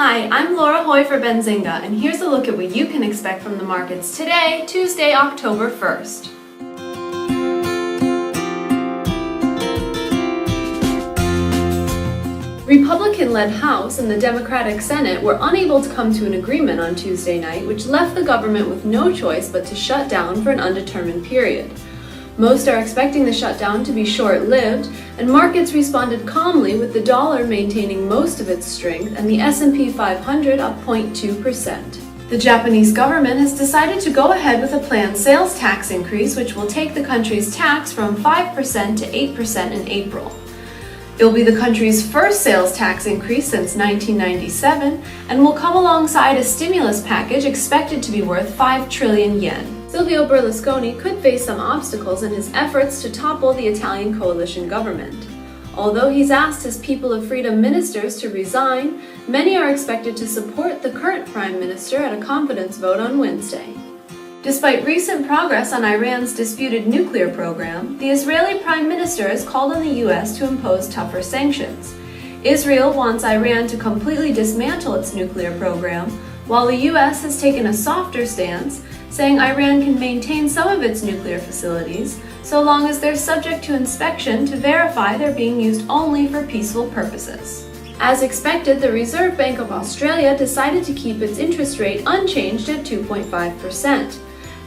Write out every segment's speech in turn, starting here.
Hi, I'm Laura Hoy for Benzinga, and here's a look at what you can expect from the markets today, Tuesday, October 1st. Republican-led House and the Democratic Senate were unable to come to an agreement on Tuesday night, which left the government with no choice but to shut down for an undetermined period. Most are expecting the shutdown to be short-lived, and markets responded calmly with the dollar maintaining most of its strength and the S&P 500 up 0.2%. The Japanese government has decided to go ahead with a planned sales tax increase which will take the country's tax from 5% to 8% in April. It will be the country's first sales tax increase since 1997 and will come alongside a stimulus package expected to be worth 5 trillion yen. Silvio Berlusconi could face some obstacles in his efforts to topple the Italian coalition government. Although he's asked his People of Freedom ministers to resign, many are expected to support the current prime minister at a confidence vote on Wednesday. Despite recent progress on Iran's disputed nuclear program, the Israeli prime minister has called on the U.S. to impose tougher sanctions. Israel wants Iran to completely dismantle its nuclear program, while the U.S. has taken a softer stance, saying Iran can maintain some of its nuclear facilities so long as they're subject to inspection to verify they're being used only for peaceful purposes. As expected, the Reserve Bank of Australia decided to keep its interest rate unchanged at 2.5%.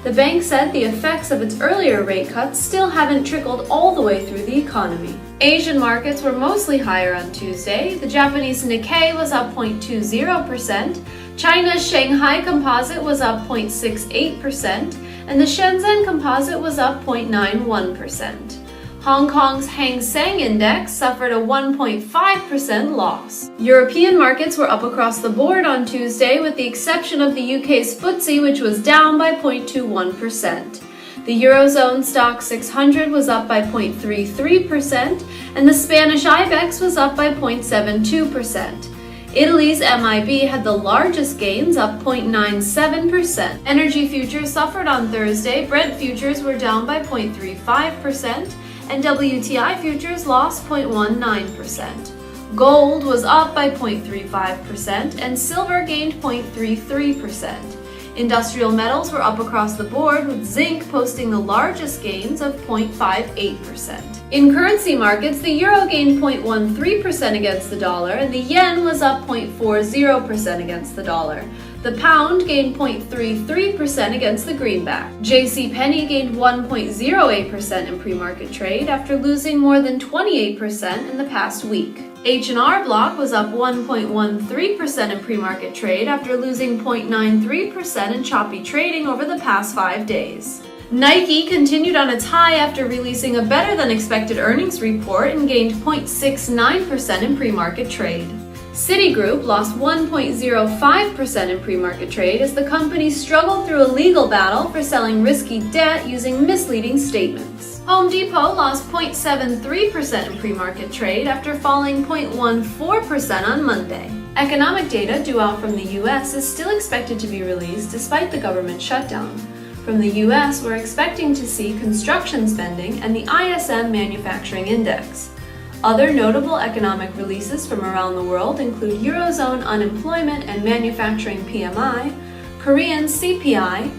The bank said the effects of its earlier rate cuts still haven't trickled all the way through the economy. Asian markets were mostly higher on Tuesday. The Japanese Nikkei was up 0.20%, China's Shanghai Composite was up 0.68%, and the Shenzhen Composite was up 0.91%. Hong Kong's Hang Seng Index suffered a 1.5% loss. European markets were up across the board on Tuesday, with the exception of the UK's FTSE, which was down by 0.21%. The Eurozone Stock 600 was up by 0.33%, and the Spanish IBEX was up by 0.72%. Italy's MIB had the largest gains, up 0.97%. Energy futures suffered on Thursday. Brent futures were down by 0.35%, and WTI futures lost 0.19%. Gold was up by 0.35%, and silver gained 0.33%. Industrial metals were up across the board, with zinc posting the largest gains of 0.58%. In currency markets, the euro gained 0.13% against the dollar, and the yen was up 0.40% against the dollar. The pound gained 0.33% against the greenback. JCPenney gained 1.08% in pre-market trade after losing more than 28% in the past week. H&R Block was up 1.13% in pre-market trade after losing 0.93% in choppy trading over the past 5 days. Nike continued on its high after releasing a better-than-expected earnings report and gained 0.69% in pre-market trade. Citigroup lost 1.05% in pre-market trade as the company struggled through a legal battle for selling risky debt using misleading statements. Home Depot lost 0.73% in pre-market trade after falling 0.14% on Monday. Economic data due out from the U.S. is still expected to be released despite the government shutdown. From the U.S., we're expecting to see construction spending and the ISM Manufacturing Index. Other notable economic releases from around the world include Eurozone unemployment and manufacturing PMI, Korean CPI,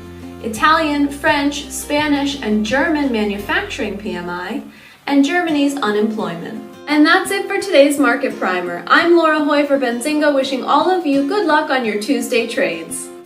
Italian, French, Spanish, and German manufacturing PMI, and Germany's unemployment. And that's it for today's Market Primer. I'm Laura Hoy for Benzinga, wishing all of you good luck on your Tuesday trades.